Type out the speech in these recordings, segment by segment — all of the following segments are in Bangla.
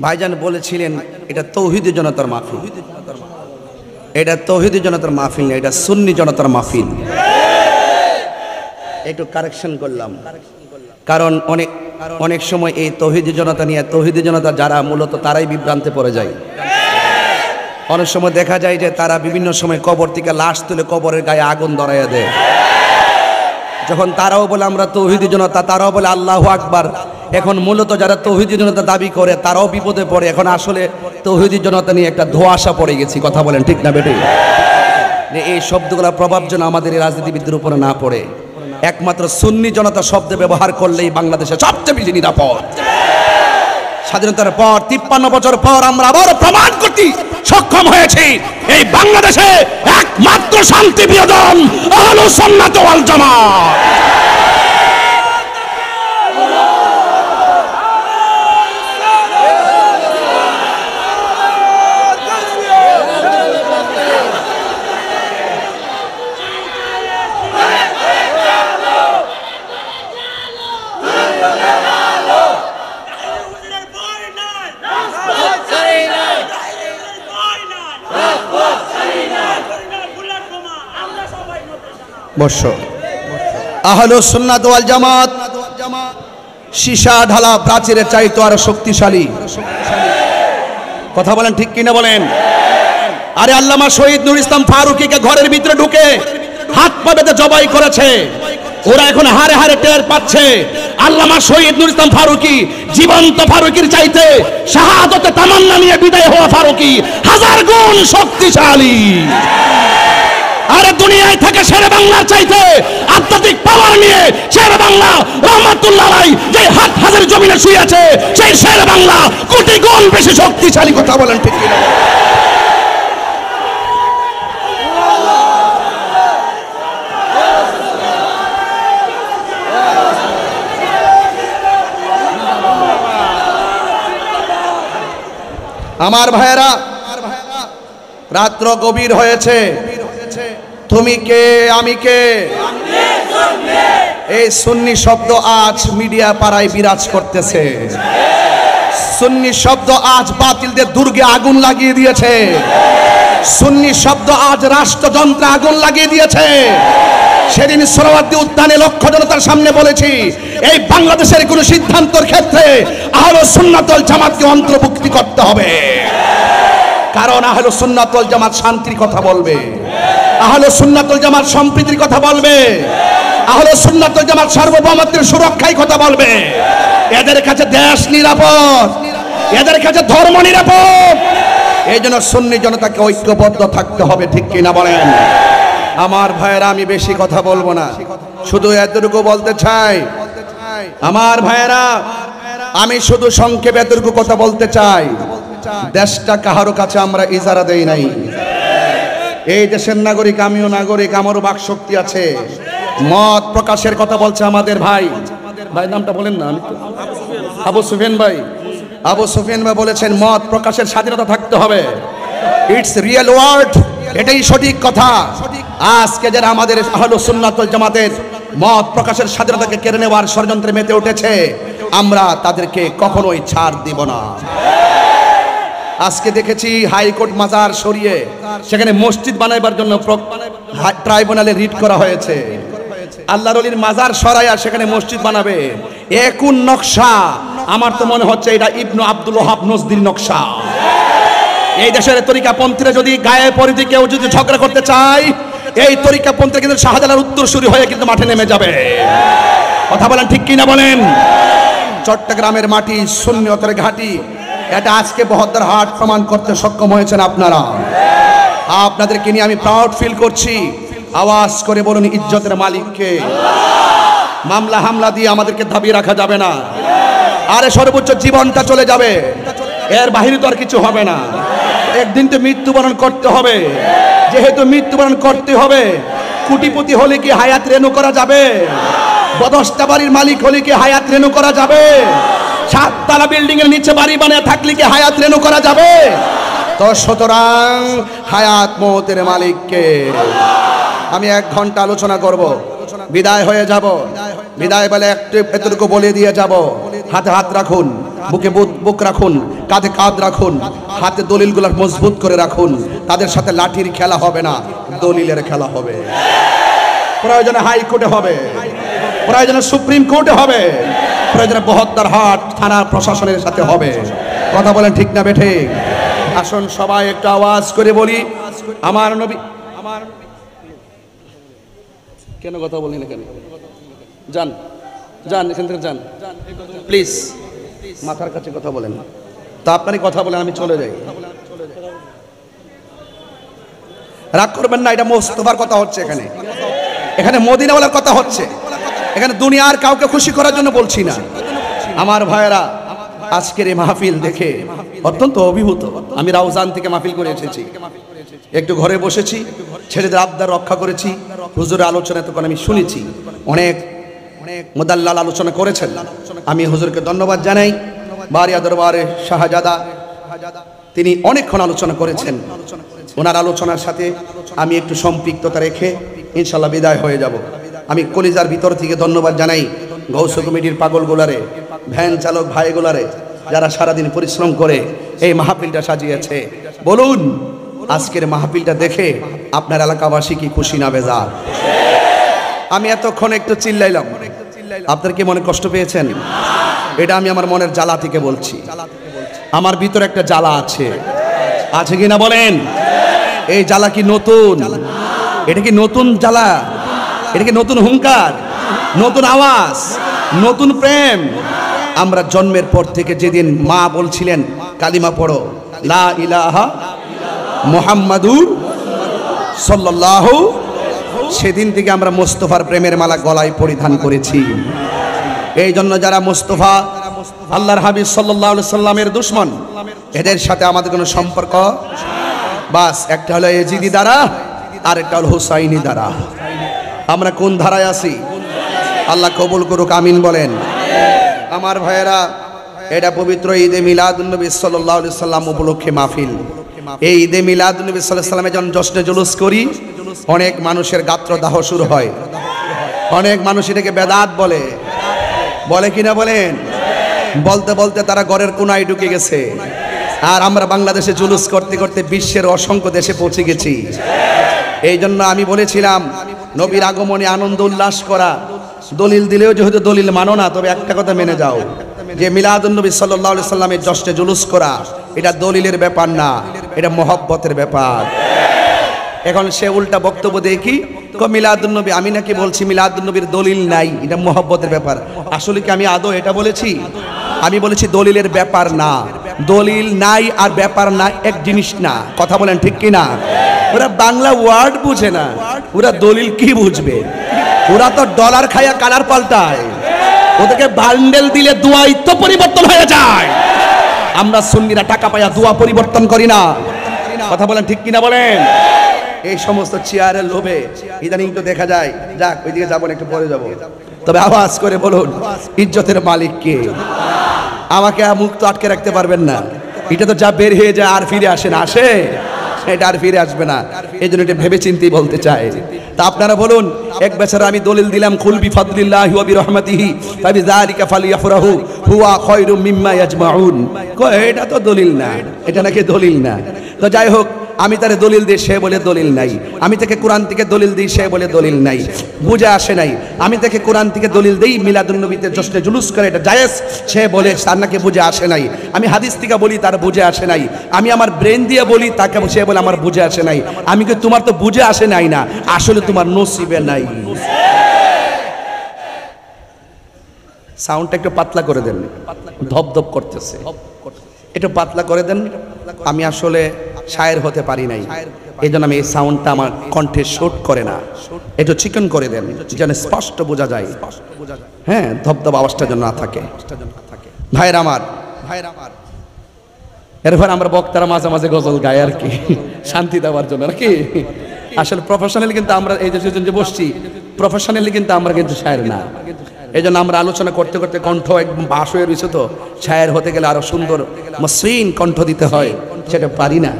ভাইজান বলেছিলেন এটা তৌহিদি জনতার মাহফিল। এটা তৌহিদি জনতার মাহফিল না, এটা সুন্নি জনতার মাহফিল। একটু কারেকশন করলাম, কারণ অনেক সময় এই তৌহিদি জনতা নিয়ে তৌহিদি জনতা যারা মূলত তারাই বিভ্রান্তে পড়ে যায়। অনেক সময় দেখা যায় যে তারা বিভিন্ন সময় কবর থেকে লাশ তুলে কবরের গায়ে আগুন ধরাইয়া দেয়। যখন তারাও বলে আমরা তৌহিদি জনতা, তারাও বলে আল্লাহু আকবার। এখন মূলত যারা তৌহিদি জনতা দাবি করে তারাও বিপদে পড়ে। এখন আসলে তৌহিদি জনতা নিয়ে একটা ধোঁয়াশা পড়ে গেছি, কথা বলেন ঠিক না বেটি? এই শব্দগুলোর প্রভাব যেন আমাদের এই রাজনীতিবিদদের উপরে না পড়ে। একমাত্র সুন্নি জনতা শব্দ ব্যবহার করলেই বাংলাদেশে সবচেয়ে বেশি নিরাপদ। স্বাধীনতার পর 53 বছর পর আমরা আবার প্রমাণ করতে সক্ষম হয়েছি এই বাংলাদেশে একমাত্র শান্তিপ্রিয় দল আহলুস সুন্নাত ওয়াল জামাত। আহলুস সুন্নাত ওয়াল জামাত সীসা ঢালা প্রাচীরের চাইতো আরো শক্তিশালী। কথা বলেন ঠিক কিনা বলেন? আরে আল্লামা শহীদ নুরুল ইসলাম ফারুকীকে ঘরের ভিতরে ঢুকে হাত পা বেঁধে জবাই করেছে। ওরা এখন হারে হারে টের পাচ্ছে আল্লামা শহীদ নুরুল ইসলাম ফারুকী জীবন্ত ফারুকীর চাইতে শাহাদাতে তামান্না নিয়ে বিদায় হওয়া ফারুকী হাজার গুণ শক্তিশালী। আরে দুনিয়ায় থেকে শেরে বাংলার চাইতে আধ্যাত্মিক পাওয়ার নিয়ে শেরে বাংলা রহমাতুল্লাহ আলাইহি যে হাত হাজার জমিনে শুয়ে আছে সেই শেরে বাংলা কোটি গুণ বেশি শক্তিশালী। কথা বলেন ঠিক কিনা? আমার ভাইয়েরা, রাত্র গভীর হয়েছে। তুমি কে আমি কে, এই সুন্নি শব্দ আজ মিডিয়া পাড়ায় বিরাজ করতেছে। সুন্নি শব্দ আজ বাতিলদের দুর্গে আগুন লাগিয়ে দিয়েছে। সুন্নি শব্দ আজ রাষ্ট্রযন্ত্রে আগুন লাগিয়ে দিয়েছে। সেদিন সোহরাওয়ার্দী উদ্যানে লক্ষ জনতার সামনে বলেছি এই বাংলাদেশের কোন সিদ্ধান্তের ক্ষেত্রে আহলুস সুন্নাত ওয়াল জামাতকে অন্তর্ভুক্তি করতে হবে। কারণ আহলুস সুন্নাত ওয়াল জামাত শান্তির কথা বলবে, আহলুস সুন্নাত ওয়াল জামাত সম্প্রীতির কথা বলবে, আহলুস সুন্নাত ওয়াল জামাত সার্বভৌমত্বের সুরক্ষায় কথা বলবে। এদের কাছে দেশ নিরাপদ, এদের কাছে ধর্ম নিরাপদ। এই জন্য সুন্নি জনতাকে ঐক্যবদ্ধ থাকতে হবে, ঠিক কিনা বলেন? আমার ভাইয়েরা, আমি বেশি কথা বলবো না, শুধু এতটুকু বলতে চাই। আমার ভাইয়েরা, আমি শুধু সংক্ষেপে এতটুকু কথা বলতে চাই। দেশটা কাহারো কাছে আমরা ইজারা দেই নাই। এই দেশের নাগরিক, আমিও নাগরিক, আমারও বাক শক্তি আছে। মত প্রকাশের কথা বলছে আমাদের ভাই, ভাই নামটা বলেন না, আবু সুফিয়ান ভাই। আবু সুফিয়ান ভাই বলেছেন মত প্রকাশের স্বাধীনতা থাকতে হবে। ইটস রিয়েল ওয়ার্ড, এটাই সঠিক কথা। আজকে যারা আমাদের আহলুস সুন্নাত ওয়াল জামাতের মত প্রকাশের স্বাধীনতাকে কেড়ে নেওয়ার ষড়যন্ত্রে মেতে উঠেছে, আমরা তাদেরকে কখনোই ছাড় দিব না। আজকে দেখেছি হাইকোর্ট মাজার সরিয়ে সেখানে মসজিদ বানাইবার জন্য ট্রাইব্যুনালে রিট করা হয়েছে। আল্লাহর ওলির মাজার সরাইয়া সেখানে মসজিদ বানাবে, এ কোন নকশা? আমার তো মনে হচ্ছে এটা ইবনু আব্দুল ওয়াহাব নজদির নকশা। এই দেশের তরিকাপন্থীরা যদি গায়ে পরিধি কেউ যদি ঝগড়া করতে চায়, এই তরিকাপন্থীরা কিন্তু শাহজালাল উত্তরসূরি হয়ে কিন্তু মাঠে নেমে যাবে। কথা বলেন ঠিক কিনা বলেন? চট্টগ্রামের মাটি সুন্নিয়তের ঘাঁটি, এটা আজকে বহদ্দার হাট প্রমাণ করতে সক্ষম হয়েছেন আপনারা। আপনাদেরকে নিয়ে আমি প্রাউড ফিল করছি। আওয়াজ করে বলুন ইজ্জতের মালিককে। মামলা হামলা দিয়ে আমাদেরকে দাবিয়ে রাখা যাবে না। আরে সর্বোচ্চ জীবনটা চলে যাবে, এর বাহিরে তো আর কিছু হবে না। একদিন তো মৃত্যুবরণ করতে হবে। যেহেতু মৃত্যুবরণ করতে হবে, কোটিপতি হলে কি হায়াত রেনু করা যাবে? বদস্তা বাড়ির মালিক হলে কি হায়াত রেনু করা যাবে? 7 তলা বিল্ডিং এর নিচে বাড়ি বানিয়ে থাকলে কি হায়াত রেনু করা যাবে? তো সুতরাং হায়াত মওতের মালিককে। আমি 1 ঘন্টা আলোচনা করব, বিদায় হয়ে যাব। বিদায় বলে একটু এতটুকু বলে দিয়ে যাব। হাতে হাত রাখুন, বুকে বুক রাখুন, কাঁধে কাঁধ রাখুন, হাতে দলিলগুলো মজবুত করে রাখুন। তাদের সাথে লাঠির খেলা হবে না, দলিলের খেলা হবে। প্রয়োজনে হাইকোর্টে হবে, প্রয়োজনে সুপ্রিম কোর্টে হবে, প্রয়োজনে বহদ্দার হাট থানা প্রশাসনের সাথে হবে। কথা বলেন ঠিক না বেঠে? আসুন সবাই একটু আওয়াজ করে বলি, আমার নবী। কেন কথা বলি না কেন? যান যান, এখান থেকে যান প্লিজ, মাথার কাছে কথা বলেন। তা আপনারই কথা বলেন, আমি চলে যাই। রাগ করবেন না, এটা মোস্তফার কথা হচ্ছে, এখানে এখানে মদিনাওয়ালার কথা হচ্ছে, এখানে দুনিয়ার কাউকে খুশি করার জন্য বলছি না। আমার ভাইয়েরা, আজকের এই মাহফিল দেখে অত্যন্ত অভিভূত। আমি রাউজান থেকে মাহফিল করে এসেছি, একটু ঘরে বসেছি, ছেলেদের আবদার রক্ষা করেছি। হুজুরের আলোচনা তখন আমি শুনেছি, অনেক মুদাল্লাল আলোচনা করেছেন। আমি হুজুরকে ধন্যবাদ জানাই। বারিয়া দরবারে শাহজাদা তিনি অনেকক্ষণ আলোচনা করেছেন। ওনার আলোচনার সাথে আমি একটু সম্পৃক্ততা রেখে ইনশাল্লাহ বিদায় হয়ে যাব। আমি কলিজার ভিতর থেকে ধন্যবাদ জানাই গৌস কমিটির পাগলগুলারে, ভ্যান চালক ভাইগুলারে, যারা সারাদিন পরিশ্রম করে এই মাহফিলটা সাজিয়েছে। বলুন, আজকের মাহফিলটা দেখে আপনার এলাকাবাসী কি খুশি না বেজার? আমি এতক্ষণ একটু চিল্লাইলাম, আপনার কি মনে কষ্ট পেয়েছেন? এটা আমি আমার মনের জ্বালা থেকে বলছি। আমার ভিতরে একটা জ্বালা আছে, আছে কিনা বলেন? এই জ্বালা কি নতুন? এটা কি নতুন জ্বালা? এটা কি নতুন হুঙ্কার, নতুন আওয়াজ, নতুন প্রেম? আমরা জন্মের পর থেকে যেদিন মা বলছিলেন কালিমা পড়ো, লা ইলাহা মুহাম্মাদুর সাল্লাল্লাহু, সেদিন থেকে আমরা মুস্তাফার প্রেমের মালা গলায় পরিধান করেছি। এই জন্য যারা মুস্তাফা আল্লাহর হাবিব সাল্লাল্লাহু আলাইহি সাল্লামের দুশমন, এদের সাথে আমাদের কোনো সম্পর্ক বাস একটা হলো এজিদি দ্বারা, আর একটা হলো হুসাইনি দ্বারা। আমরা কোন ধারায় আছি? আল্লাহ কবুল করুক, আমিন বলেন। আমার ভাইয়েরা, এটা পবিত্র ঈদে মিলাদুন্নবী সাল্লাল্লাহু আলাইহি সাল্লাম উপলক্ষে মাহফিল। এই ঈদে মিলাদুন্নবী সাল্লাল্লাহু আলাইহি সাল্লামে যখন জশ্নে জুলুস করি, অনেক মানুষের গাত্রদাহ শুরু হয়। অনেক মানুষ এটাকে বেদাত বলে, বলে কিনা বলেন? বলতে বলতে তারা ঘরের কোনায় ঢুকে গেছে। আর আমরা বাংলাদেশে জুলুস করতে করতে বিশ্বের অসংখ্য দেশে পৌঁছে গেছি। এই জন্য আমি বলেছিলাম, নবীর আগমনে আনন্দ উল্লাস করা, দলিল দিলেও যেহেতু দলিল মানো না, তবে একটা কথা মেনে যাও, যে মিলাদুন্নবী সাল্লাল্লাহু আলাইহি সাল্লামের জশ্নে জুলুস করা এটা দলিলের ব্যাপার না, এটা মহব্বতের ব্যাপার। এখন সে উল্টা বক্তব্য দেখি, মিলাদুন্নবী, আমি নাকি বলছি মিলাদুন্নবীর দলিল নাই, এটা মহব্বতের ব্যাপার। আসলে কি আমি আদৌ এটা বলেছি? আমি বলেছি দলিলের ব্যাপার না। দলিল নাই আর ব্যাপার না এক জিনিস না। কথা বলেন ঠিক কি না? ওরা বাংলা ওয়ার্ড বুঝে না, ওরা দলিল কি বুঝবে? ওরা তো ডলার খায়া কালার পাল্টায়, ওদেরকে বান্ডেল দিলে দোয়াই তো পরিবর্তন হয়ে যায়। আমরা সুন্নিরা টাকা পায়া দোয়া পরিবর্তন করি না। কথা বলেন ঠিক কিনা বলেন? এই সমস্ত চেয়ারের লোভে ইদানিং তো দেখা যায়, যাক ওইদিকে যাবো না, একটু পরে যাবো। তবে আওয়াজ করে বলুন, ইজ্জতের মালিক কে? আমাকে মুখ তো আটকে রাখতে পারবেন না। এটা তো যা বের হয়ে যায় আর ফিরে আসে না, আসে এটা আর ফিরে আসবে না। এই জন্য এটা ভেবে চিন্তেই বলতে চাই। তা আপনারা বলুন, এক বছর আমি দলিল দিলাম, কুল বিফাদলিল্লাহি ওয়া বিরহমাতিহি ফাবিযালিকা ফালিয়াফরাহু হুয়া খায়রুম মিম্মা ইয়াজমাউন। এটা তো দলিল না, এটা নাকি দলিল না। তো যাই হোক, আমি তারে দলিল দিই, সে বলে দলিল নাই। আমি তাকে কোরআন থেকে দলিল দিই, সে বলে দলিল নাই। বুঝে আসে নাই। আমি তাকে কোরআন থেকে দলিল দিই, মিলাদুন্নবীতে জশ্নে জুলুস করে এটা জায়েজ, সে বলে তার নাকি বুঝে আসে নাই। আমি হাদিস থেকে বলি, তার বুঝে আসে নাই। আমি আমার ব্রেন দিয়ে বলি, তাকে সে বলে আমার বুঝে আসে নাই। আমি কি তোমার তো বুঝে আসে নাই না, আসলে তোমার নসিবে নাই। সাউন্ডটা একটু পাতলা করে দেন, ধপধপ করতেছে, একটু পাতলা করে দেন। আমি আসলে শায়ের হতে পারি নাই, এই জন্য আমি এই সাউন্ডটা আমার কণ্ঠে শুট করে না। একটু চিকন করে দেন যেন স্পষ্ট বোঝা যায়। হ্যাঁ, ধপধপ আওয়াজটা যেন না থাকে। ভাইয়ের আমার, এরপর আমরা বক্তারা মাঝে মাঝে গজল গাই আর কি, শান্তি দেওয়ার জন্য আর কি। আসলে প্রফেশনালি কিন্তু আমরা এই যে বসছি, প্রফেশনালি কিন্তু আমরা কিন্তু শায়ের না। এই জন্য আমরা আলোচনা করতে করতে কণ্ঠ একদম বাস হয়ে রয়েছে। তো শায়ের হতে গেলে আরো সুন্দর মসৃণ কণ্ঠ দিতে হয়, সেটা পারি না।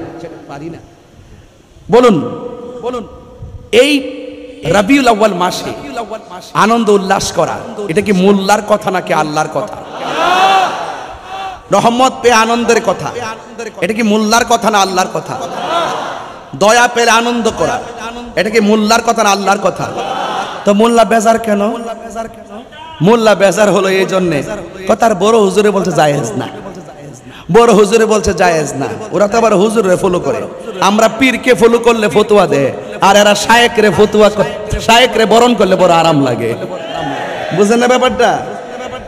বলুন বলুন, এই রবিউল আউয়াল মাসে আনন্দ উল্লাস করা, এটা কি মোল্লার কথা নাকি আল্লাহর কথা? রহমত পেয়ে আনন্দের কথা, এটা কি মোল্লার কথা না আল্লাহর কথা? দয়া পেলে আনন্দ করা, এটা কি মোল্লার কথা না আল্লাহর কথা? তো মোল্লা বেজার কেন? মোল্লা বেজার হলো এই জন্যে কথার বড় হুজুরে বলছে জায়েজ না, বড় হুজুরে বলছে জায়েজ না। ওরা তো আবার হুজুরে ফলো করে, আমরা পীরকে ফলো করলে ফতুয়া দেয়, আর এরা শায়েকরে ফতুয়া, শায়েকরে বরণ করলে বড় আরাম লাগে। বুঝেন না ব্যাপারটা?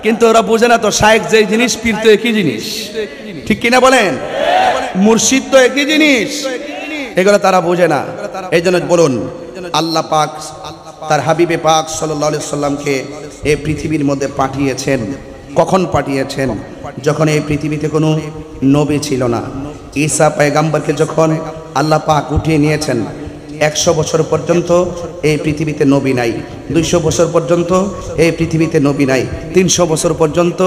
কিন্তু ওরা বুঝে না তো, শায়েক যে জিনিস পীর তো একই জিনিস, ঠিক কিনা বলেন? মুর্শিদ তো একই জিনিস, এগুলো তারা বোঝে না। এই জন্য বলুন, আল্লাহ পাক তার হাবিবে পাক সাল্লাল্লাহু আলাইহি সাল্লামকে এই পৃথিবীর মধ্যে পাঠিয়েছেন। কখন পাঠিয়েছেন? যখন এই পৃথিবীতে কোনো নবী ছিল না। ঈসা পয়গম্বরকে যখন আল্লাহ পাক উঠিয়ে নিয়েছেন, 100 বছর পর্যন্ত এই পৃথিবীতে নবী নাই, 200 বছর পর্যন্ত এই পৃথিবীতে নবী নাই, 300 বছর পর্যন্ত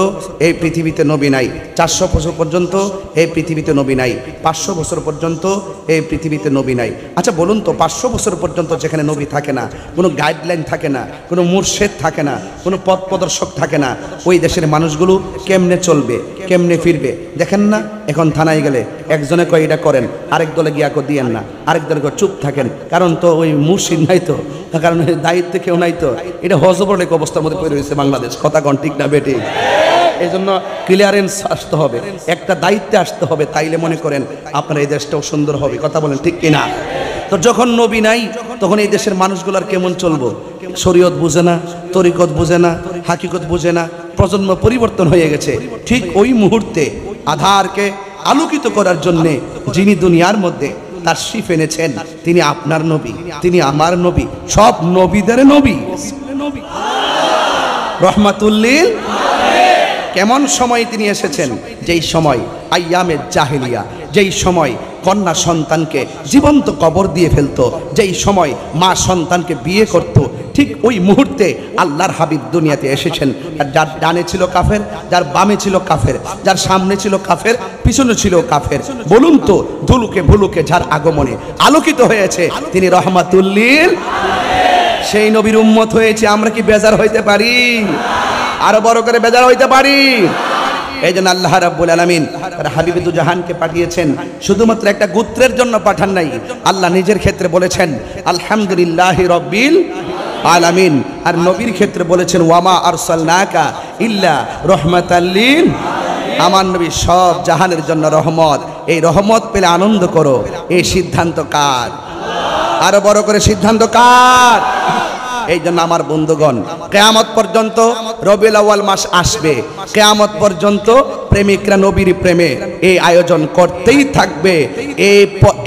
এই পৃথিবীতে নবী নাই, 400 বছর পর্যন্ত এই পৃথিবীতে নবী নাই, 500 বছর পর্যন্ত এই পৃথিবীতে নবী নাই। আচ্ছা বলুন তো, 500 বছর পর্যন্ত যেখানে নবী থাকে না, কোনো গাইডলাইন থাকে না, কোনো মুর্শেদ থাকে না, কোনো পথ প্রদর্শক থাকে না, ওই দেশের মানুষগুলো কেমনে চলবে, কেমনে ফিরবে? দেখেন না, এখন থানায় গেলে একজনে কয় এটা করেন, আরেক দলে গিয়া কো দিয়েন না, আরেক দলে কয় চুপ থাকেন, কারণ তো ওই মুর্শিদ নাই তো, কারণ দায়িত্বে কেউ নাই তো। এটা হজবরল এক অবস্থার মধ্যে পড়ে রয়েছে বাংলাদেশ। কথা কন ঠিক না বেটি? এই জন্য ক্লিয়ারেন্স আসতে হবে, একটা দায়িত্বে আসতে হবে, তাইলে মনে করেন আপনার এই দেশটাও সুন্দর হবে। কথা বলেন ঠিক কিনা? তো যখন নবী নাই, তখন এই দেশের মানুষগুলার কেমন চলবো? শরীয়ত বুঝে না, তরিকত বুঝে না, হাকিকত বুঝে না, প্রজন্ম পরিবর্তন হয়ে গেছে। ঠিক ওই মুহূর্তে আধারকে আলোকিত করার জন্যে যিনি দুনিয়ার মধ্যে তাশরীফ এনেছেন, তিনি আপনার নবী, তিনি আমার নবী, সব নবীদের নবী, রহমাতুল্লিল। কেমন সময় তিনি এসেছেন? যেই সময় আইয়ামে জাহেলিয়া, যেই সময় কন্যা সন্তানকে জীবন্ত কবর দিয়ে ফেলতো, যেই সময় মা সন্তানকে বিয়ে করত, ঠিক ওই মুহূর্তে আল্লাহর হাবিব দুনিয়াতে এসেছেন। যার ডানে ছিল কাফের, যার বামে ছিল কাফের, যার সামনে ছিল কাফের, পিছনে ছিল কাফের। বলুন তো, ধুলুকে ভুলুকে যার আগমনে আলোকিত হয়েছে, তিনি রহমাতুল্লিল। সেই নবীর উম্মত হয়েছে, আমরা কি বেজার হইতে পারি? আরো বড় করে বেজার হইতে পারি? এই জন্য আল্লাহ রাব্বুল আলামিন তার হাবিব দু জাহানকে পাঠিয়েছেন, শুধুমাত্র একটা গোত্রের জন্য পাঠান নাই। আল্লাহ নিজের ক্ষেত্রে বলেছেন আলহামদুলিল্লাহি রাব্বিল আলামিন, আর নবীর ক্ষেত্রে বলেছেন ওয়ামা আরসালনাকা ইল্লা রাহমাতাল লিল। আমার নবী সব জাহানের জন্য রহমত। এই রহমত পেলে আনন্দ করো, এই সিদ্ধান্ত কার? আরো বড় করে সিদ্ধান্ত কার? এই জন্য আমার বন্ধুগণ, কিয়ামত পর্যন্ত রবিউল আউয়াল মাস আসবে, কিয়ামত পর্যন্ত প্রেমিকরা নবীর প্রেমে এই আয়োজন করতেই থাকবে।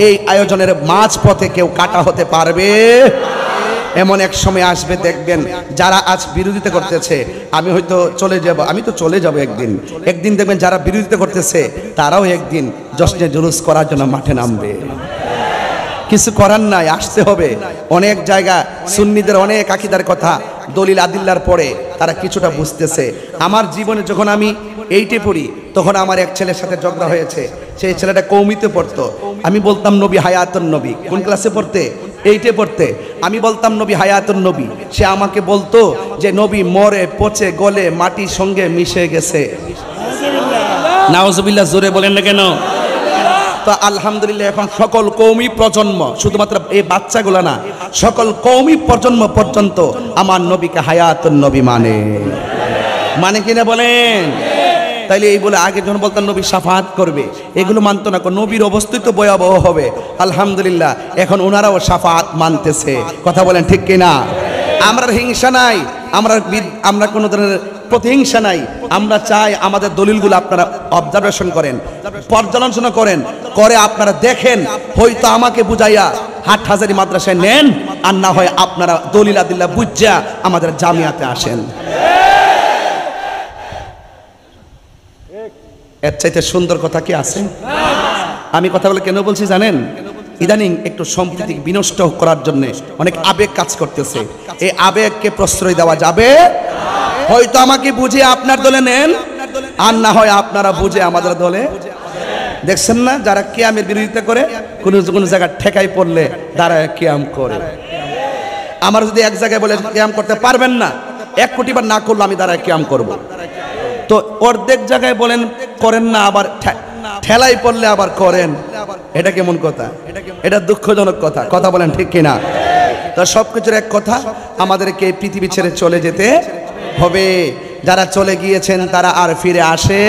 এই আয়োজনের মাঝ পথে কেউ কাটা হতে পারবে? এমন এক সময় আসবে, দেখবেন যারা আজ বিরোধিতা করতেছে, আমি হয়তো চলে যাব, আমি তো চলে যাব একদিন, একদিন দেখবেন যারা বিরোধিতা করতেছে তারাও একদিন জশ্নে জুলুস করার জন্য মাঠে নামবে। কিছু করার নাই, আসতে হবে। অনেক জায়গা সুন্নিদের অনেক আকীদার কথা দলিল আদিল্লার পরে তারা কিছুটা বুঝতেছে। আমার জীবনে যখন আমি এইটে পড়ি, তখন আমার এক ছেলের সাথে ঝগড়া হয়েছে। সেই ছেলেটা কওমিতে পড়তো, আমি বলতাম নবী হায়াতুন নবী। কোন ক্লাসে পড়তে? এইটে পড়তে। আমি বলতাম নবী হায়াতুন নবী, সে আমাকে বলতো যে নবী মরে পচে গলে মাটির সঙ্গে মিশে গেছে। নাউজুবিল্লাহ, জোরে বলেন না কেন? তো আলহামদুলিল্লাহ, এখন সকল কওমি প্রজন্ম, শুধুমাত্র এই বাচ্চাগুলো না, সকল কওমি প্রজন্ম পর্যন্ত আমার নবীকে হায়াতুন নবী মানে কিনা বলেন? তাইলে এই বলে আগে যখন বলতাম নবী শাফাআত করবে, এগুলো মানতো না। নবীর অবস্থিত ভয়াবহ হবে। আলহামদুলিল্লাহ, এখন ওনারাও শাফাআত মানতেছে। কথা বলেন ঠিক কিনা? আমরা হিংসা নাই, আমরা কোনো ধরনের প্রতিহিংসা নাই। আমরা চাই আমাদের দলিলগুলো আপনারা অবজারভেশন করেন, পর্যালোচনা করেন, করে আপনারা দেখেন, হয়তো আমাকে বুঝাইয়া হাটহাজারী মাদ্রাসায় নেন, আর না হয় আপনারা দলিল আদিল্লাহ বুঝা আমাদের জামিয়াতে আসেন। এর চাইতে সুন্দর কথা কি আছে? আমি কথা বলে কেন বলছি জানেন? ইদানিং একটু সম্প্রীতি বিনষ্ট করার জন্য অনেক আবেগ কাজ করতেছে। এই আবেগকে প্রশ্রয় দেওয়া যাবে। হয়তো আমাকে বুঝে আপনার দলে নেন, আর না হয় আপনারা বুঝে আমাদের দলে। দেখছেন না, যারা কিয়ামের বিরোধিতা করে, কোন কোন জায়গায় ঠেকাই পড়লে দাঁড়ায় কিয়াম করে। আমার যদি এক জায়গায় বলে কিয়াম করতে পারবেন না, 1 কোটি বার না করলে আমি দাঁড়ায় কিয়াম করব। তো অর্ধেক জায়গায় বলেন করেন না, আবার ঠেলাই পড়লে আবার করেন, এটা কেমন কথা? এটা দুঃখজনক কথা, কথা বলেন ঠিক কিনা? তো সবকিছুর এক কথা, আমাদেরকে পৃথিবী ছেড়ে চলে যেতে হবে। যারা চলে গিয়েছেন তারা আর ফিরে আসে